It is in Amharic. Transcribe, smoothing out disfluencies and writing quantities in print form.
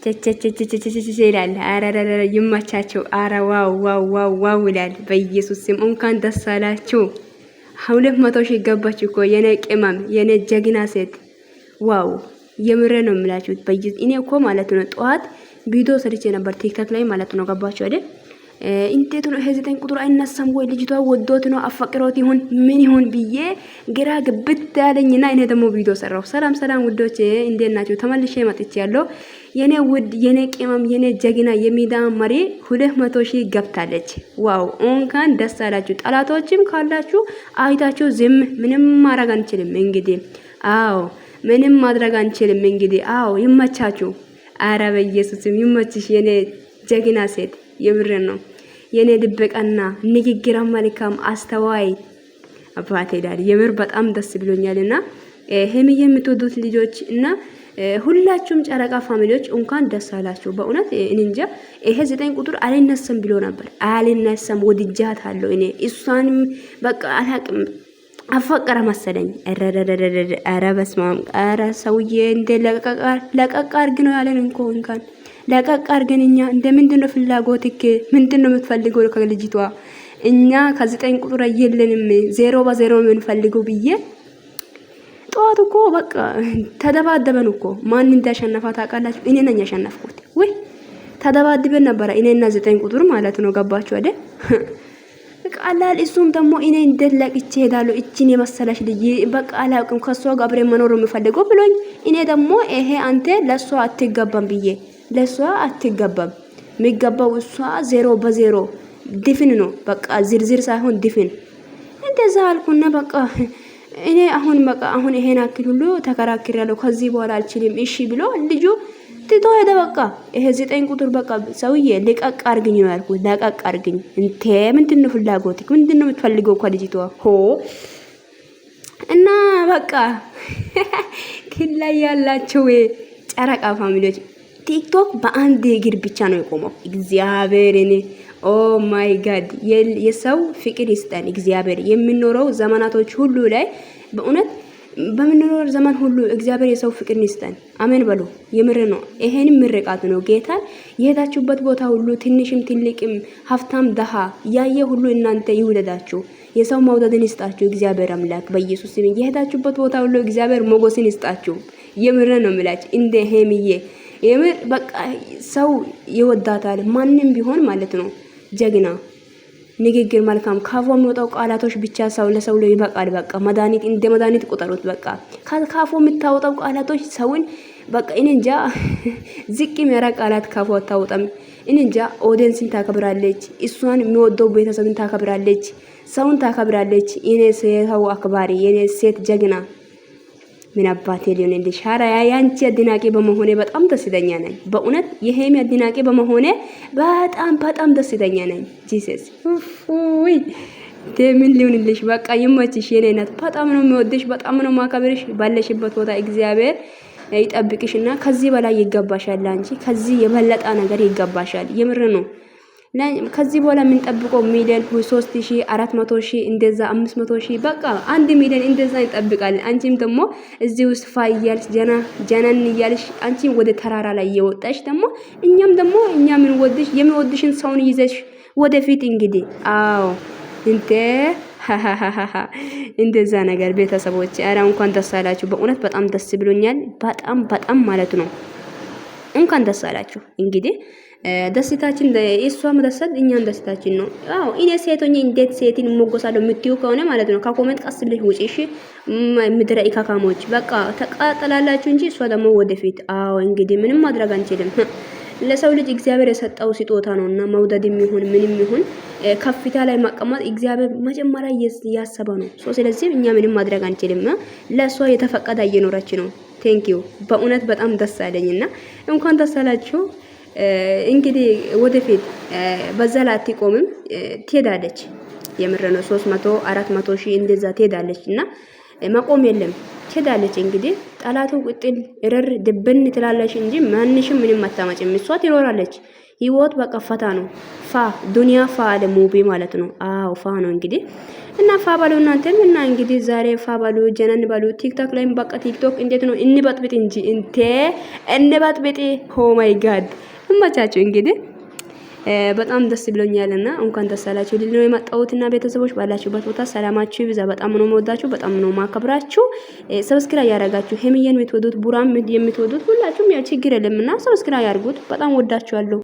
ቸቸቸቸቸቸቸ ይላል። አረረረ ይመቻቸው። አረ ዋው ዋው ዋው ዋው ይላል። በኢየሱስ ስም እንኳን ደስ አላችሁ። 200 ሺህ ገባች እኮ የኔ ቅመም የኔ ጀግና ሴት። ዋው የምሬ ነው የምላችሁት። በኢየሱስ እኔ እኮ ማለት ነው ጠዋት ቪዲዮ ሰርቼ ነበር ቲክቶክ ላይ ማለት ነው። ገባችሁ አይደል? እንዴት ነው ይሄ 9 ቁጥር አይነሳም ወይ? ልጅቷ ወዶት ነው አፈቅሮት ይሁን ምን ይሁን ብዬ ግራ ግብት ያለኝና እኔ ደግሞ ቪዲዮ ሰራው። ሰላም ሰላም ውዶቼ እንዴት ናችሁ? ተመልሼ መጥቻለሁ። የኔ ውድ የኔ ቅመም የኔ ጀግና የሚዳ መሪ 200 ሺህ ገብታለች። ዋው እንኳን ደስ አላችሁ። ጠላቶችም ካላችሁ አይታችሁ ዝም ምንም ማድረግ አንችልም እንግዲህ። አዎ ምንም ማድረግ አንችልም እንግዲህ። አዎ ይመቻችሁ። አረ በኢየሱስም ይመችሽ የኔ ጀግና ሴት። የምሬን ነው የኔ ድብቀና ንግግር መልካም አስተዋይ አባቴ ዳሪ የምር በጣም ደስ ብሎኛልና ሄሚዬ የምትወዱት ልጆች እና ሁላችሁም ጨረቃ ፋሚሊዎች እንኳን ደስ አላችሁ። በእውነት እንጃ ይሄ 9 ቁጥር አልነሳም ብሎ ነበር። አልነሳም ወድጃታለሁ እኔ እሷንም በቃ አላቅም አፈቀረ መሰለኝ። ኧረ በስመ አብ ኧረ ሰውዬ እንደ ለቀቅ አድርግ ነው ያለን እንኳን ለቀቅ አድርገን እኛ እንደ ምንድነው ፍላጎትክ? ምንድነው የምትፈልገው ከልጅቷ? እኛ ከ9 ቁጥር የለንም 0 ምን ፈልገው ብዬ ጠዋት እኮ በቃ ተደባደበን እኮ። ማን እንዳሸነፋ ታውቃላችሁ? እኔ ነኝ ያሸነፍኩት። ወይ ተደባድበን ነበር እኔና 9 ቁጥር ማለት ነው። ገባችሁ አይደል? ቃላል እሱም ደግሞ እኔ እንደለቅቼ ሄዳለሁ እቺን የመሰለሽ ልጅ በቃ አላውቅም ከሷ ጋር አብሬ መኖር የምፈልገው ብሎኝ እኔ ደግሞ ይሄ አንተ ለሷ አትገባም ብዬ ለሷ አትገባም የሚገባው እሷ 0 ድፍን ነው በቃ ዝርዝር ሳይሆን ድፍን እንደዛ አልኩና በቃ እኔ አሁን በቃ አሁን ይሄን አክል ሁሉ ተከራክሬያለሁ ከዚህ በኋላ አልችልም እሺ ብሎ ልጁ ትቶ ሄደ። በቃ ይሄ 9 ቁጥር በቃ ሰውዬ ለቀቅ አርግኝ ነው ያልኩት። ለቀቅ አርግኝ እንተ ምንድነው ፍላጎትክ? ምንድነው የምትፈልገው ከልጅቷ? ሆ እና በቃ ክላ ያላችሁ ጨረቃ ፋሚሊዎች ቲክቶክ በአንድ እግር ብቻ ነው የቆመው። እግዚአብሔርን ኦ ማይ ጋድ የሰው ፍቅር ይስጠን እግዚአብሔር። የምንኖረው ዘመናቶች ሁሉ ላይ በእውነት በምንኖር ዘመን ሁሉ እግዚአብሔር የሰው ፍቅር ይስጠን። አሜን በሉ። የምር ነው። ይሄንም ምርቃት ነው። ጌታ የሄዳችሁበት ቦታ ሁሉ ትንሽም ትልቅም ሀብታም ደሃ ያየ ሁሉ እናንተ ይውደዳችሁ። የሰው መውደድን ይስጣችሁ እግዚአብሔር አምላክ በኢየሱስ ስም። የሄዳችሁበት ቦታ ሁሉ እግዚአብሔር ሞገስን ይስጣችሁ። የምር ነው የምላችሁ እንደ ሄሚዬ የምር በቃ ሰው ይወዳታል ማንንም ቢሆን ማለት ነው። ጀግና ንግግር መልካም ካፎ የሚወጣው ቃላቶች ብቻ ሰው ለሰው ላይ ይበቃል። በቃ መድኃኒት እንደ መድኃኒት ቁጠሩት። በቃ ካፎ የምታወጣው ቃላቶች ሰውን በቃ እኔ እንጃ ዝቅ የሚያደርግ ቃላት ካፎ አታወጣም። እኔ እንጃ ኦዲየንስን ታከብራለች። እሷን የሚወደው ቤተሰብን ታከብራለች። ሰውን ታከብራለች። የኔ ሰው አክባሪ የኔ ሴት ጀግና ምን አባቴ ሊሆን እንደ ሻራ ያንቺ አድናቂ በመሆኔ በጣም ደስተኛ ነኝ። በእውነት የሄሚ አድናቂ በመሆኔ በጣም ደስተኛ ነኝ። ጂሰስ ኡይ ደምን ሊሆንልሽ በቃ ይመችሽ የኔ እናት። በጣም ነው የሚወድሽ፣ በጣም ነው ማከብርሽ። ባለሽበት ቦታ እግዚአብሔር ይጠብቅሽና ከዚህ በላይ ይገባሻል። አንቺ ከዚህ የበለጠ ነገር ይገባሻል። የምር ነው። ከዚህ በኋላ የምንጠብቀው ሚሊዮን 3000 400,000 እንደዛ 500,000 በቃ 1 ሚሊዮን እንደዛ እንጠብቃለን። አንቺም ደግሞ እዚህ ውስጥ ፋይያልሽ ጀናን እያልሽ አንቺም ወደ ተራራ ላይ እየወጣሽ ደግሞ እኛም ደግሞ እኛ ምን ወድሽ የሚወድሽን ሰውን ይዘሽ ወደፊት እንግዲህ አዎ እንተ እንደዛ ነገር ቤተሰቦች አራ እንኳን ደስ አላችሁ። በእውነት በጣም ደስ ብሎኛል። በጣም ማለት ነው። እንኳን ደስ አላችሁ እንግዲህ ደስታችን እሷም ደስታችን እኛን ደስታችን ነው። አዎ እኔ ሴቶኝ እንዴት ሴትን ሞገሳለሁ የምትዩ ከሆነ ማለት ነው ከኮሜንት ቀስ ብለሽ ውጪ እሺ። ምድረ ኢካካሞች በቃ ተቃጠላላችሁ እንጂ እሷ ደግሞ ወደፊት። አዎ እንግዲህ ምንም ማድረግ አንችልም። ለሰው ልጅ እግዚአብሔር የሰጠው ስጦታ ነውና መውደድም ይሁን ምንም ይሁን ከፍታ ላይ ማቀማጥ እግዚአብሔር መጀመሪያ ያሰበ ነው። ስለዚህ እኛ ምንም ማድረግ አንችልም። ለሷ የተፈቀደ እየኖረች ነው። ቴንኪዩ በእውነት በጣም ደስ አለኝና እንኳን ደስ አላችሁ። እንግዲህ ወደፊት በዛ ላይ አትቆምም ትሄዳለች። የምር ነው 300 400 ሺህ እንደዛ ትሄዳለች እና መቆም የለም ትሄዳለች። እንግዲህ ጠላቱ ቅጥል እረር ድብን ትላለች እንጂ ማንሽም ምንም አታመጭም። እሷ ትኖራለች። ህይወት በቃ ፈታ ነው። ዱንያ ፋ አለ ሙቢ ማለት ነው። አዎ ፋ ነው እንግዲህ እና ፋ ባሉ እናንተም እና እንግዲህ ዛሬ ፋ ባሉ ጀነን ባሉ ቲክቶክ ላይም በቃ ቲክቶክ እንዴት ነው እንበጥብጥ እንጂ እንበጥብጥ። ኦ ማይ ጋድ እማቻችሁ እንግዲህ በጣም ደስ ብሎኛልና እንኳን ደስ አላችሁ ልል ነው የመጣሁትና ቤተሰቦች ባላችሁበት ቦታ ሰላማችሁ ይብዛ። በጣም ነው የምወዳችሁ፣ በጣም ነው ማከብራችሁ። ሰብስክራይብ ያደረጋችሁ ሄምዬን የምትወዱት ቡራም የምትወዱት ሁላችሁም ያው ችግር የለምና ሰብስክራይብ ያድርጉት። በጣም ወዳችኋለሁ።